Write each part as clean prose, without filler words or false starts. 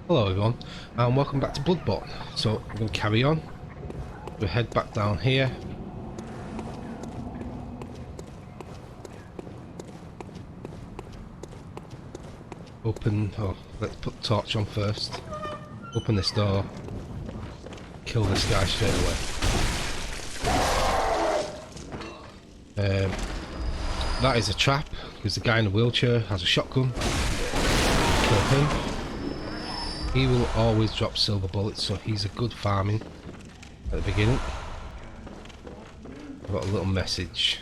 Hello everyone, and welcome back to Bloodborne. So we're going to carry on. We'll head back down here. Let's put the torch on first. Open this door. Kill this guy straight away. That is a trap, because the guy in the wheelchair has a shotgun. Kill him. He will always drop silver bullets, so he's a good farming at the beginning. I've got a little message.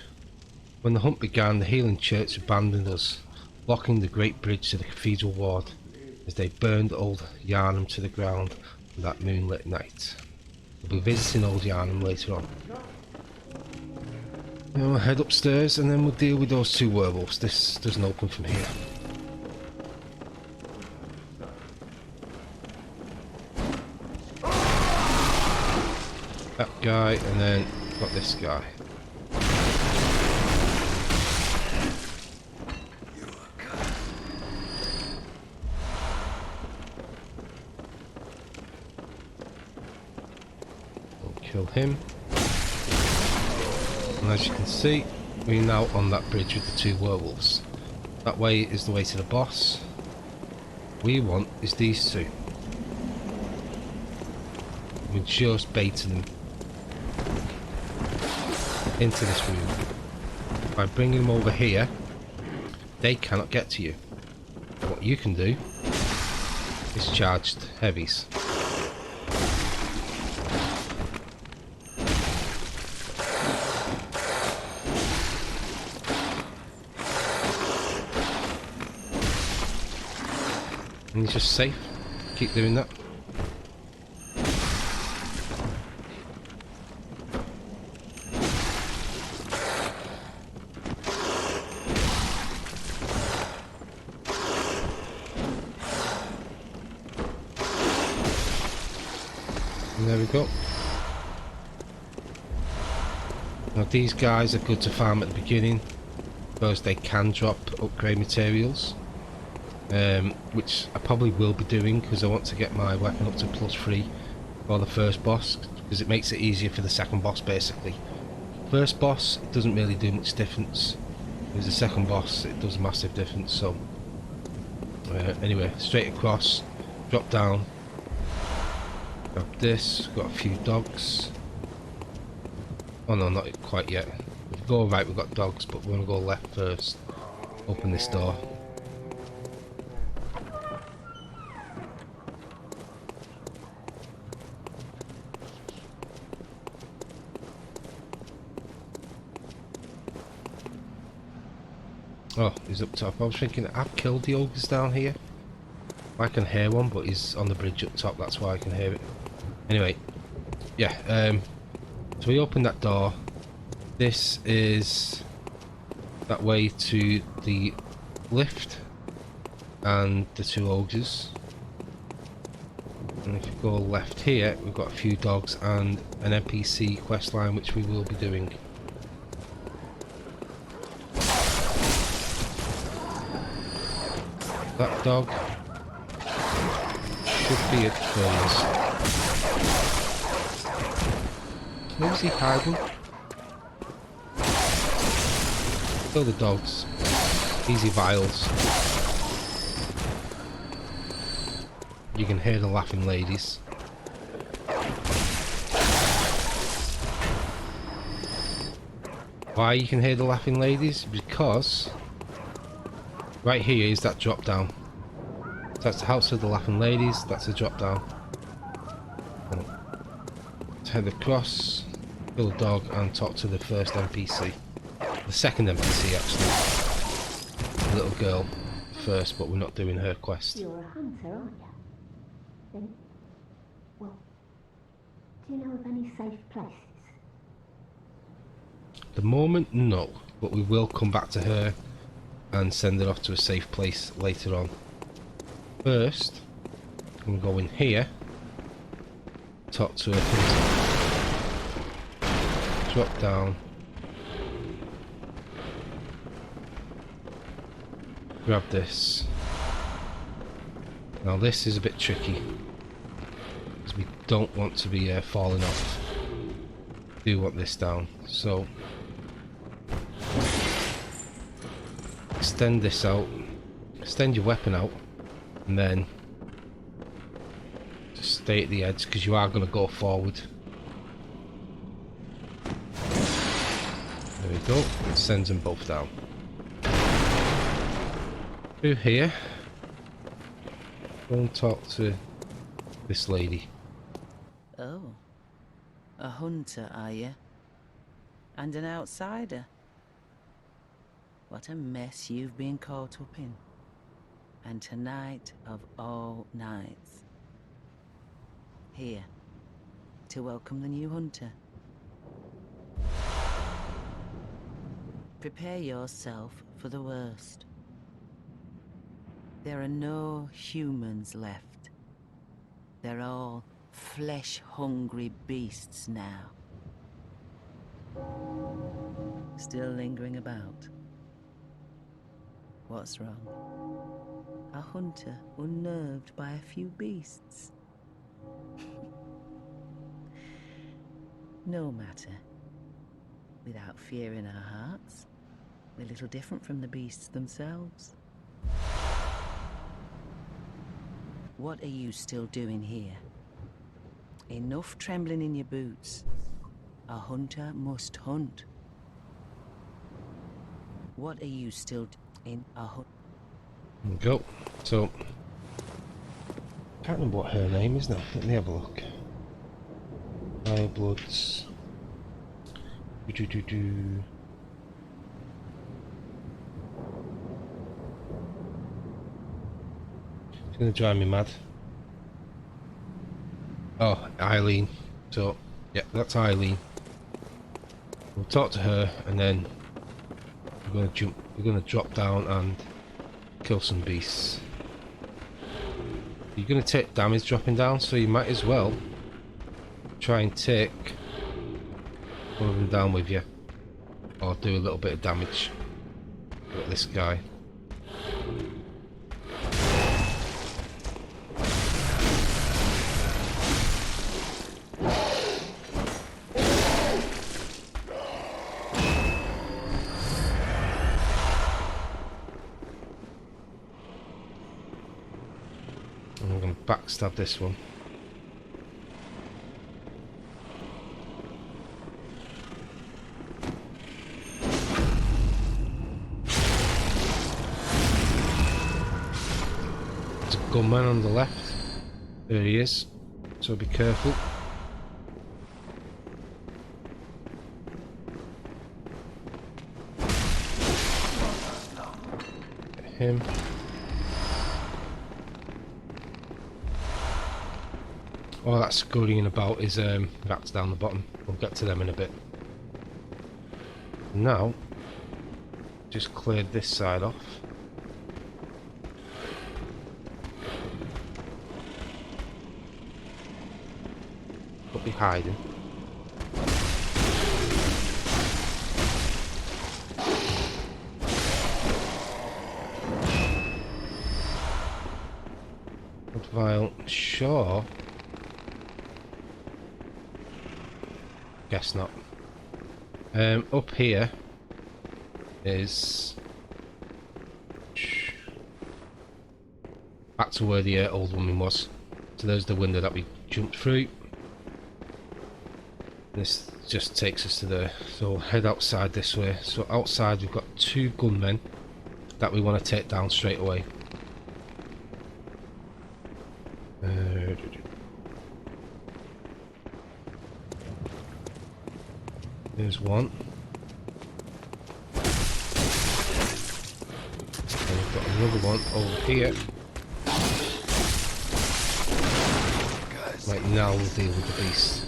When the hunt began, the healing church abandoned us, blocking the great bridge to the cathedral ward as they burned old Yarnum to the ground on that moonlit night. We'll be visiting old Yarnum later on. Now we'll head upstairs and then we'll deal with those two werewolves. This doesn't open from here. That guy, and then got this guy. We'll kill him. And as you can see, we're now on that bridge with the two werewolves. That way is the way to the boss. What we want is these two. We're just baiting them into this room. By bringing them over here, they cannot get to you. What you can do is charge heavies. And he's just safe. Keep doing that. And there we go. Now these guys are good to farm at the beginning because they can drop upgrade materials, which I probably will be doing because I want to get my weapon up to +3 for the first boss, because it makes it easier for the second boss basically. First boss, it doesn't really do much difference. With the second boss, it does a massive difference. So anyway, straight across, drop down. Grab this, got a few dogs. Oh no, not quite yet. If we go right, we've got dogs, but we're going to go left first. Open this door. Oh, he's up top. I was thinking I've killed the ogres down here. I can hear one, but he's on the bridge up top, that's why I can hear it. Anyway, yeah, so we open that door. This is that way to the lift and the two ogres. And if you go left here, we've got a few dogs and an NPC quest line, which we will be doing. That dog should be at first. Where's he hiding? Kill the dogs. Easy vials. You can hear the laughing ladies. Why you can hear the laughing ladies? Because right here is that drop down. That's the house of the laughing ladies. That's the drop down. Head across, kill the dog, and talk to the first NPC. The second NPC actually. The little girl first, but we're not doing her quest. You're a hunter, aren't you? Then, well, do you know of any safe places? At the moment, no, but we will come back to her and send her off to a safe place later on. First, I'm going to go in here, talk to her. Drop down, grab this, Now this is a bit tricky, because we don't want to be falling off. We do want this down, so extend this out, extend your weapon out, and then just stay at the edge, because you are going to go forward. There we go, it sends them both down. Through here, go and talk to this lady. Oh, a hunter, are you? And an outsider? What a mess you've been caught up in. And tonight of all nights. Here, to welcome the new hunter. Prepare yourself for the worst. There are no humans left. They're all flesh-hungry beasts now. Still lingering about. What's wrong? A hunter unnerved by a few beasts? No matter. Without fear in our hearts, we're little different from the beasts themselves. What are you still doing here? Enough trembling in your boots. A hunter must hunt. What are you still in a hunt? There we go. So, can't remember what her name is now. Let me have a look. Firebloods. Do. It's gonna drive me mad. Oh, Eileen. So, yeah, that's Eileen. We'll talk to her, and then we're gonna drop down and kill some beasts. You're gonna take damage dropping down, so you might as well try and take one of them down with you, or do a little bit of damage. Look at this guy. And we're going to backstab this one. There's a gunman on the left. There he is. So be careful. Get him. All that scurrying about is rats down the bottom. We'll get to them in a bit. Now, just cleared this side off. Could be hiding. While sure. Guess not. Up here is back to where the old woman was. So there's the window that we jumped through. This just takes us to there. So we'll head outside this way. So outside we've got two gunmen that we want to take down straight away. There's one. And we've got another one over here. Right, now we'll deal with the beast.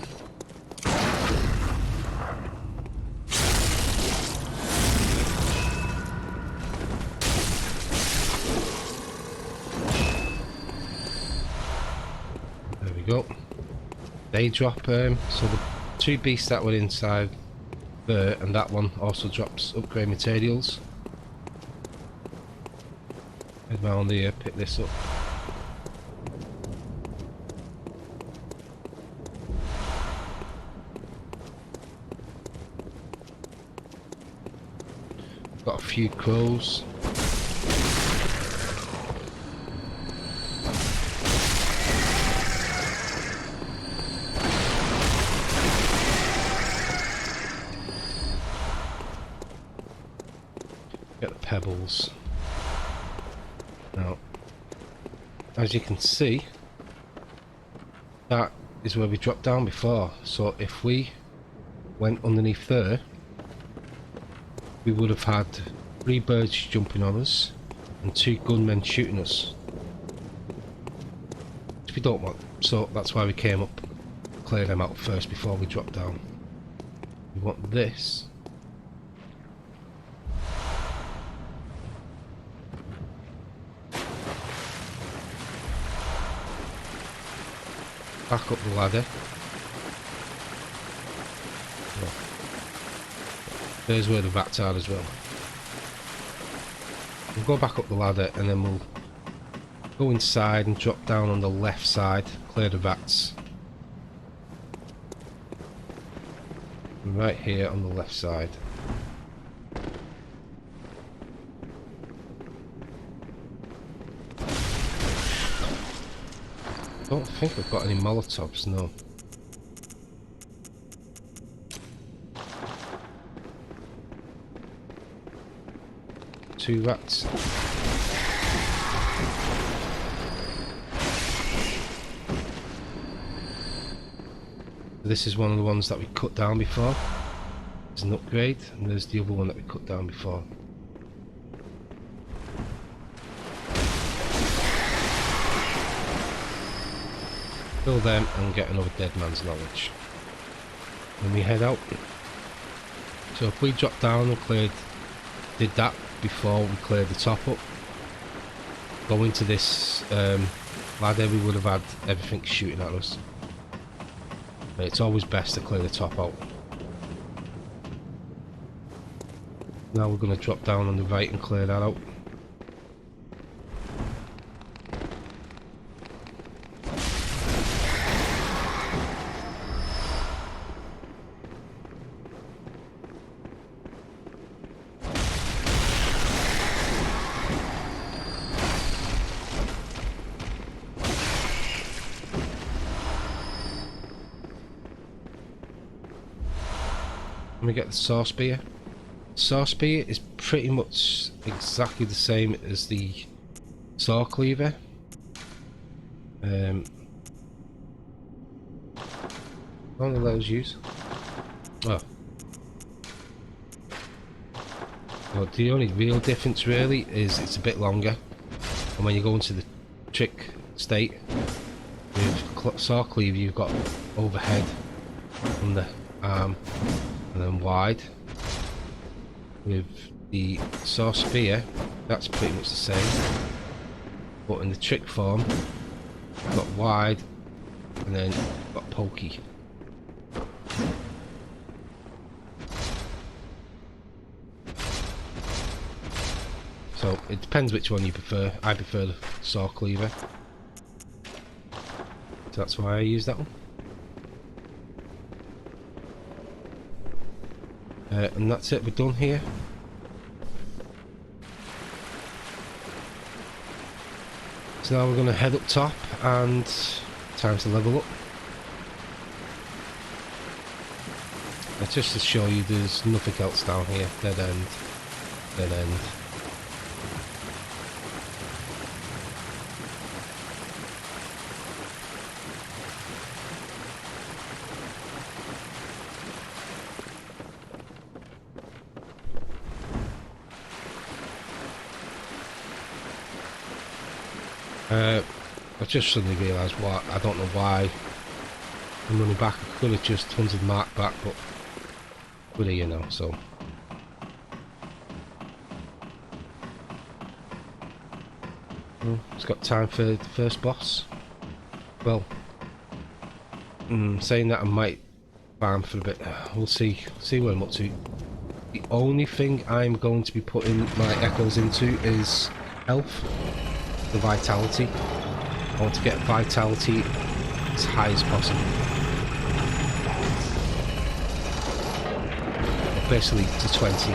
There we go. They drop so the two beasts that were inside there, and that one also drops upgrade materials. Head round here, pick this up. Got a few crows. Get the pebbles. Now, as you can see, that is where we dropped down before. So if we went underneath there, we would have had 3 birds jumping on us and 2 gunmen shooting us, which we don't want. So that's why we came up, clear them out first before we drop down. We want this. Back up the ladder. Oh. There's where the vats are as well. We'll go back up the ladder and then we'll go inside and drop down on the left side, clear the vats. Right here on the left side. I don't think I've got any Molotovs, no. Two rats. This is one of the ones that we cut down before. There's an upgrade, and there's the other one that we cut down before. Kill them and get another dead man's knowledge. Then we head out. So if we drop down and did that before we cleared the top up, go into this ladder, we would have had everything shooting at us. But it's always best to clear the top out. Now we're going to drop down on the right and clear that out. We get the saw spear. Saw spear is pretty much exactly the same as the saw cleaver. Don't know those use. Oh. Well, the only real difference really is it's a bit longer, and when you go into the trick state with saw cleaver, you've got overhead on the arm and then wide. With the saw spear, that's pretty much the same, but in the trick form, you've got wide and then you've got pokey. So it depends which one you prefer. I prefer the saw cleaver, so that's why I use that one. And that's it, we're done here. So now we're going to head up top and time to level up. Just to show you there's nothing else down here. Dead end, dead end. I just suddenly realised what, I don't know why I'm running back. I could have just hunted Mark back, but we're here now, so. Well, it's got time for the first boss. Well, saying that I might farm for a bit. We'll see where I'm up to. The only thing I'm going to be putting my echoes into is health, the vitality. I want to get vitality as high as possible. Basically to 20.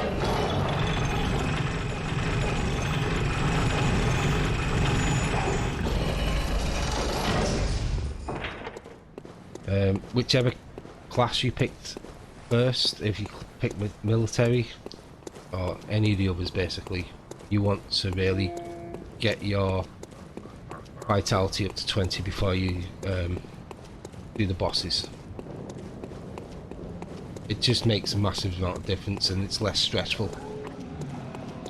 Whichever class you picked first, if you pick military or any of the others, basically, you want to really get your vitality up to 20 before you do the bosses. It just makes a massive amount of difference and it's less stressful.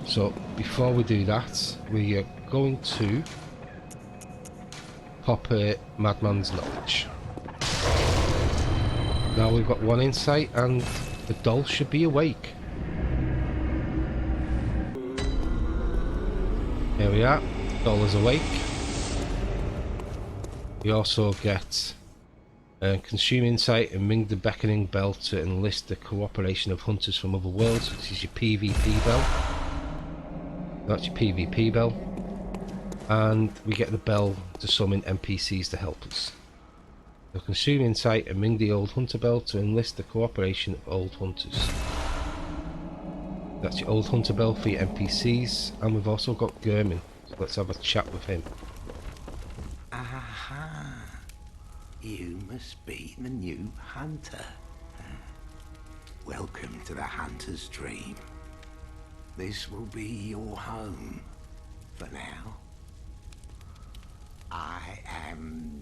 So before we do that, we are going to pop a Madman's Knowledge. Now we've got 1 insight and the doll should be awake. Here we are, doll is awake. We also get consume insight and ring the beckoning bell to enlist the cooperation of hunters from other worlds, which is your PvP bell. That's your PvP bell. And we get the bell to summon NPCs to help us. So consume insight and ring the old hunter bell to enlist the cooperation of old hunters. That's your old hunter bell for your NPCs, and we've also got German. So let's have a chat with him. Aha! You must be the new hunter. Welcome to the hunter's dream. This will be your home for now. I am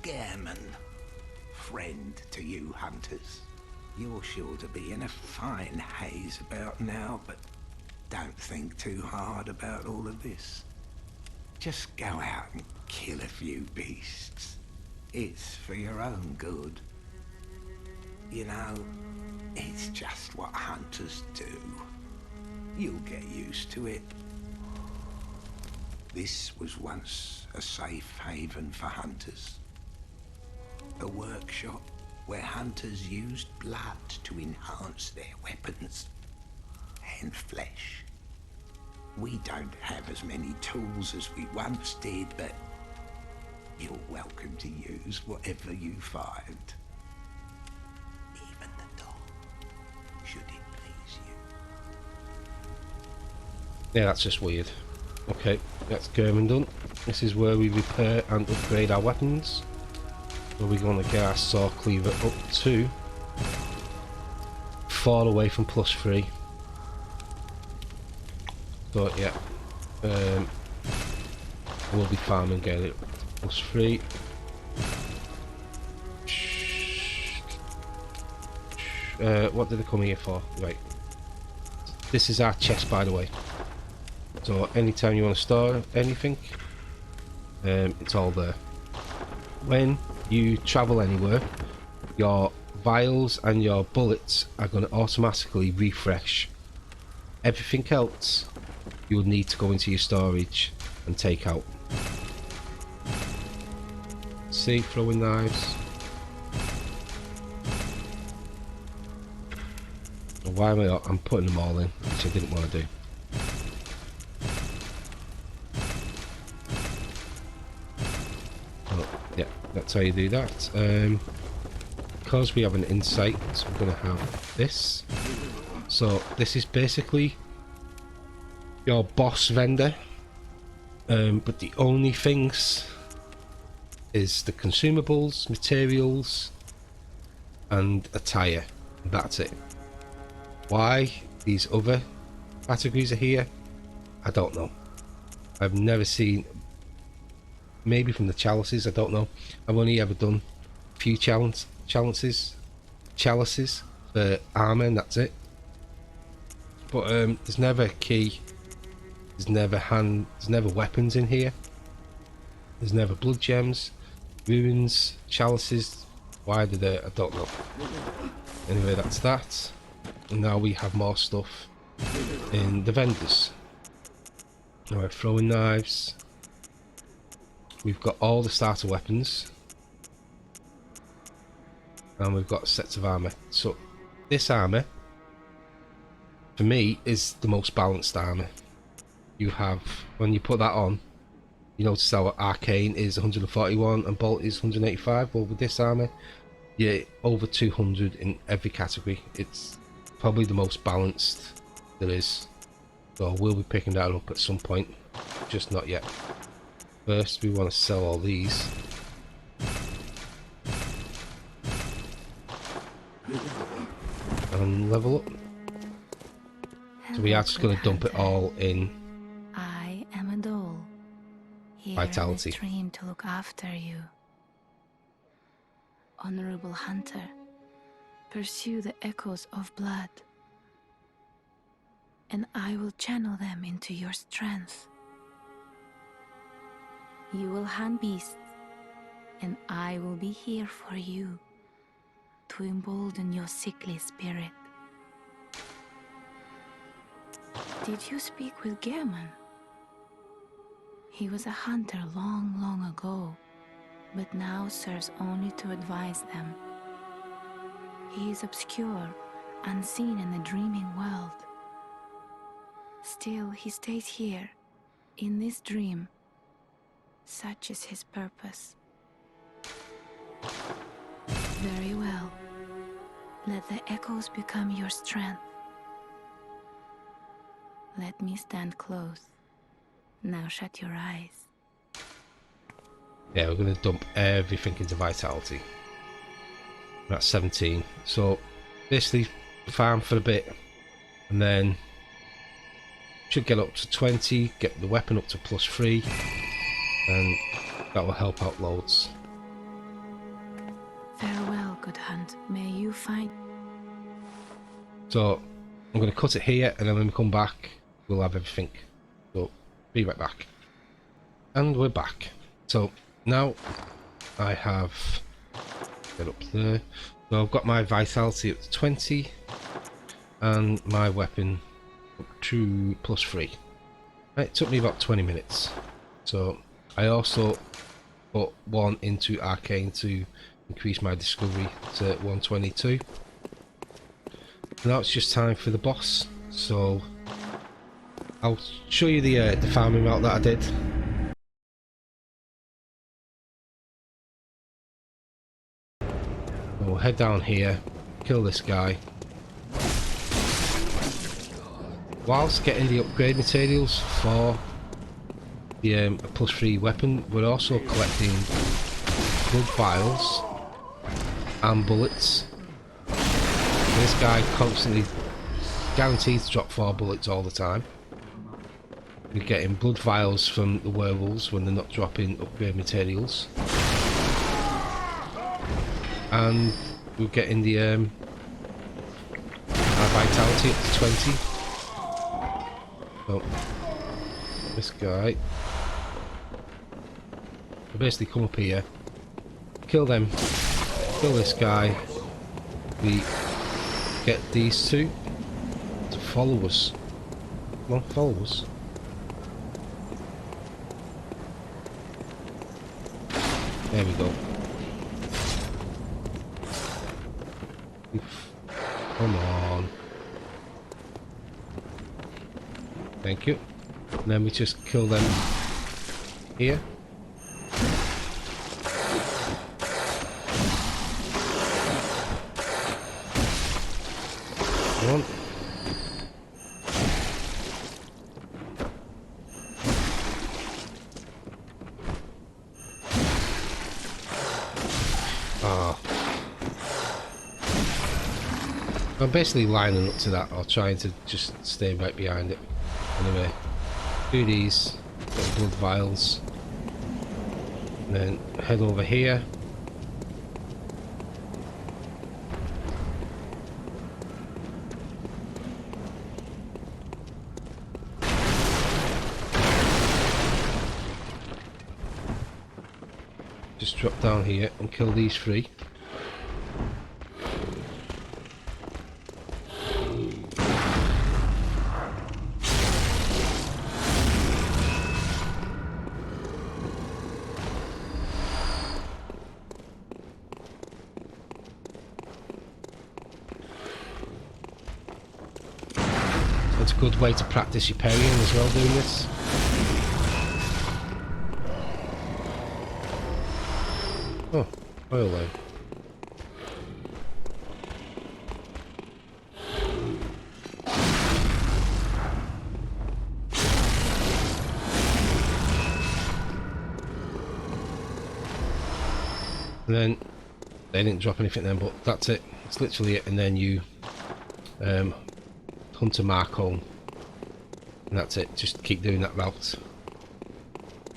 Gehrman, friend to you hunters. You're sure to be in a fine haze about now, but don't think too hard about all of this. Just go out and kill a few beasts. It's for your own good. You know, it's just what hunters do. You'll get used to it. This was once a safe haven for hunters. A workshop where hunters used blood to enhance their weapons and flesh. We don't have as many tools as we once did, but you're welcome to use whatever you find. Even the dog, should it please you. Yeah, that's just weird. Okay, that's German done. This is where we repair and upgrade our weapons. So we're going to get our saw cleaver up to 4 away from +3. So yeah, we'll be farming, get it +3. What did they come here for? Right. This is our chest, by the way. So anytime you want to store anything, it's all there. When you travel anywhere, your vials and your bullets are going to automatically refresh. Everything else you'll need to go into your storage and take out. See, throwing knives. Why am I'm putting them all in, which I didn't want to do. Oh, yeah, that's how you do that. Because we have an insight, we're going to have this. So this is basically your boss vendor, but the only things is the consumables, materials, and attire. That's it. Why these other categories are here, I don't know. I've never seen. Maybe from the chalices, I don't know. I've only ever done a few chalices for armor, and that's it. But there's never a key. There's never weapons in here. There's never blood gems, ruins, chalices. Why they're there, I don't know. Anyway, that's that. And now we have more stuff in the vendors. Now we're throwing knives. We've got all the starter weapons. And we've got sets of armor. So this armor, for me, is the most balanced armor. You have, when you put that on, you notice how Arcane is 141 and Bolt is 185. Well, with this armor, you're over 200 in every category. It's probably the most balanced there is. So we'll be picking that up at some point, just not yet. First, we want to sell all these. and level up. So we are just going to dump it all in I am a doll, here Vitality. in this dream to look after you. Honorable hunter, pursue the echoes of blood, and I will channel them into your strength. You will hunt beasts, and I will be here for you to embolden your sickly spirit. Did you speak with Gehrman? He was a hunter long, long ago, but now serves only to advise them. He is obscure, unseen in the dreaming world. Still, he stays here, in this dream. Such is his purpose. Very well. Let the echoes become your strength. Let me stand close. Now shut your eyes. Yeah, we're going to dump everything into Vitality. That's 17. So basically farm for a bit, and then should get up to 20, get the weapon up to +3, and that will help out loads. Farewell, good hunt. May you find... So I'm going to cut it here, and then when we come back we'll have everything. So be right back. And we're back. So now I have, get up there, so I've got my Vitality up to 20 and my weapon up to +3. It took me about 20 minutes. So I also put one into Arcane to increase my discovery to 122. Now it's just time for the boss. So I'll show you the farming route that I did. We'll head down here, kill this guy. Whilst getting the upgrade materials for the +3 weapon, we're also collecting blood vials and bullets. This guy constantly guaranteed to drop 4 bullets all the time. We're getting blood vials from the werewolves when they're not dropping upgrade materials. And we're getting the our Vitality up to 20. So this guy, we basically come up here, kill them, kill this guy. We get these two to follow us. Come on, follow us. There we go. Come on. Thank you. And then we just kill them here. Come on. I'm basically lining up to that, or trying to just stay right behind it. Anyway, do these, get the blood vials, and then head over here. Just drop down here and kill these 3. It's a good way to practice your parrying as well, doing this. Oh, oil line. And then they didn't drop anything then, but that's it. It's literally it, and then you Hunter Marcone, and that's it. Just keep doing that route.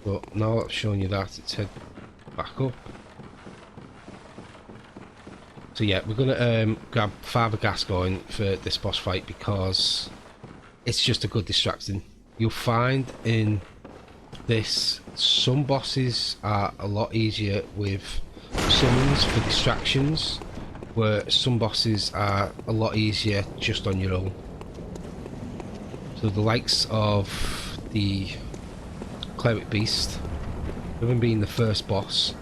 But now I've shown you that, let's head back up. So yeah, we're gonna grab Father Gascoigne for this boss fight because it's just a good distraction. You'll find in this some bosses are a lot easier with summons for distractions, where some bosses are a lot easier just on your own. So the likes of the Cleric Beast, with him being the first boss,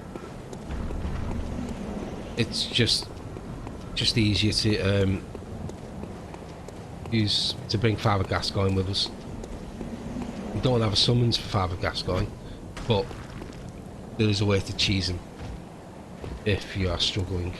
it's just easier to use to bring Father Gascoigne with us. We don't have a summons for Father Gascoigne, but there is a way to cheese him if you are struggling.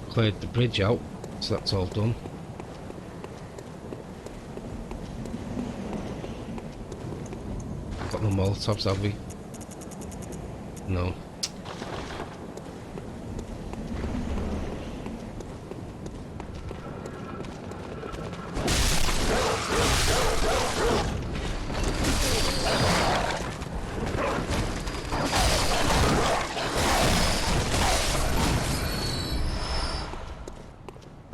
Cleared the bridge out, so that's all done. Got no Molotovs, have we? No.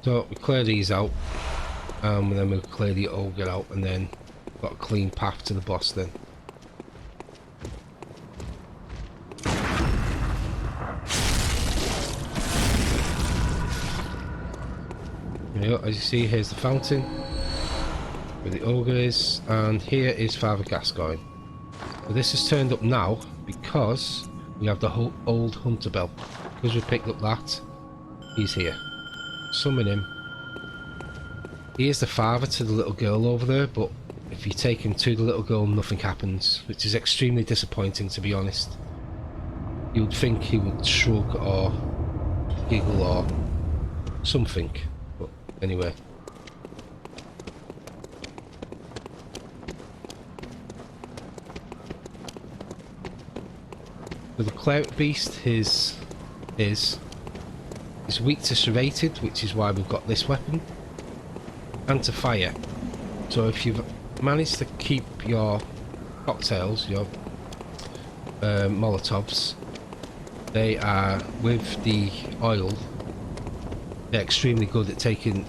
So we clear these out, and then we'll clear the ogre out, and then got a clean path to the boss then. As you see, here's the fountain where the ogre is, and here is Father Gascoigne. So this is turned up now because we have the whole old hunter bell. Because we picked up that, he's here. Summon him. He is the father to the little girl over there, but if you take him to the little girl, nothing happens, which is extremely disappointing, to be honest. You would think he would shrug or giggle or something, but anyway. With the Cleric Beast, is weak to serrated, which is why we've got this weapon, and to fire. So if you've managed to keep your cocktails, your Molotovs, they are with the oil. They're extremely good at taking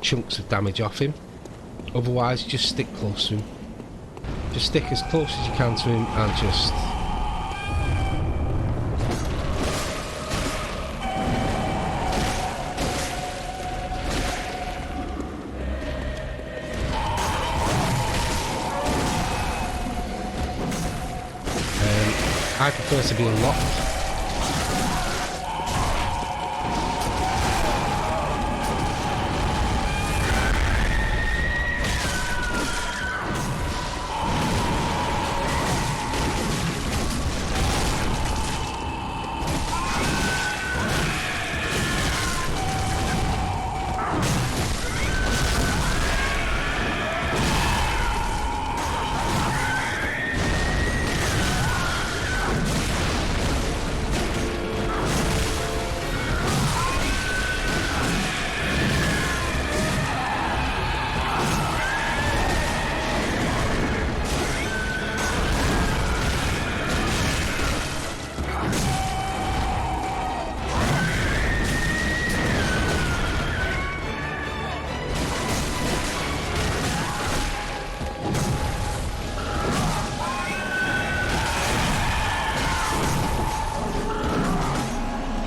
chunks of damage off him. Otherwise, just stick close to him. Just stick as close as you can to him and just. I prefer to be unlocked.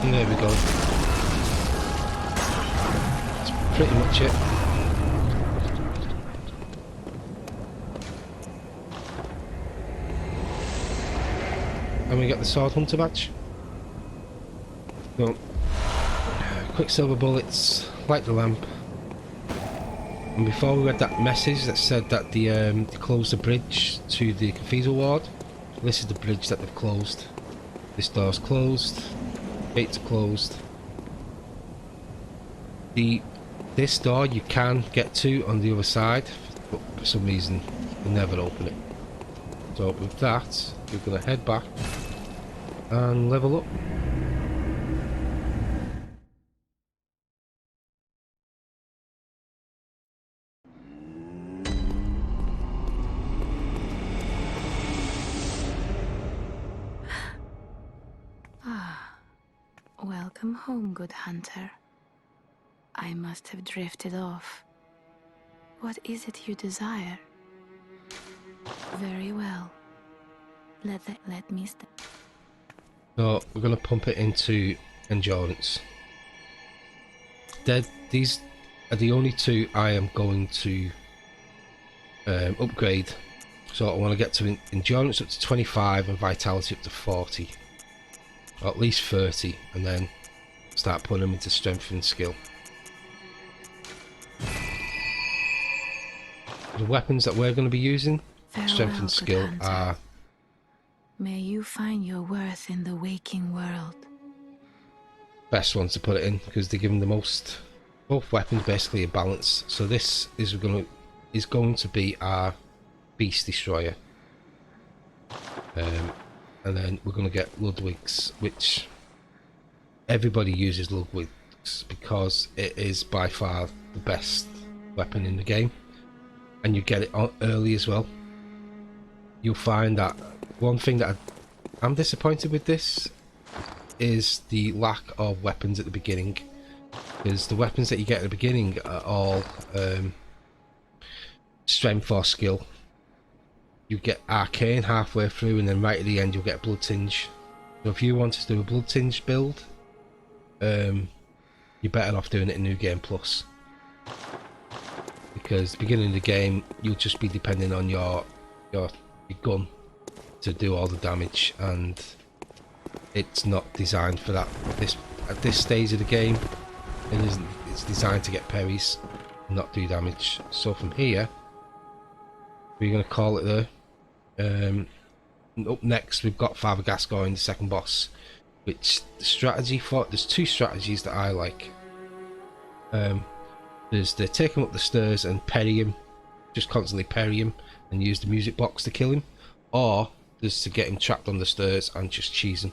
There we go. That's pretty much it. And we get the Sword Hunter badge. So, Quicksilver bullets, light the lamp. And before we read that message that said that they closed the bridge to the Cathedral Ward, this is the bridge that they've closed. This door's closed. Gates are closed. This door you can get to on the other side, but for some reason you never open it. So with that, we're going to head back and level up. Welcome home, good hunter. I must have drifted off. What is it you desire? Very well. Let me step. So we're going to pump it into endurance. These are the only two I am going to upgrade. So I want to get to endurance up to 25 and vitality up to 40. Or at least 30, and then start putting them into strength and skill. The weapons that we're going to be using, strength and skill, are... May you find your worth in the waking world. Best ones to put it in, because they're giving the most... Both weapons basically a balance. So this is going to be our Beast Destroyer. And then we're going to get Ludwig's, which everybody uses Ludwig's because it is by far the best weapon in the game, and you get it on early as well. You'll find that one thing that I'm disappointed with this is the lack of weapons at the beginning, because the weapons that you get at the beginning are all strength or skill. You get arcane halfway through, and then right at the end you'll get blood tinge. So if you want to do a blood tinge build, you're better off doing it in New Game Plus, because at the beginning of the game you'll just be depending on your gun to do all the damage, and it's not designed for that. At this stage of the game, it isn't. It's designed to get parries and not do damage. So from here, we're going to call it there. Up next we've got Father Gascoigne, the second boss, which the strategy for, there's two strategies that I like. There's the take him up the stairs and parry him, just constantly parry him and use the music box to kill him, or there's to get him trapped on the stairs and just cheese him.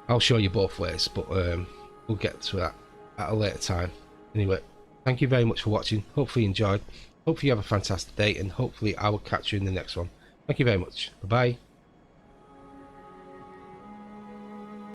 I'll show you both ways, but we'll get to that at a later time. Anyway, thank you very much for watching. Hopefully you enjoyed. Hopefully you have a fantastic day, and hopefully I will catch you in the next one. Thank you very much. Bye bye.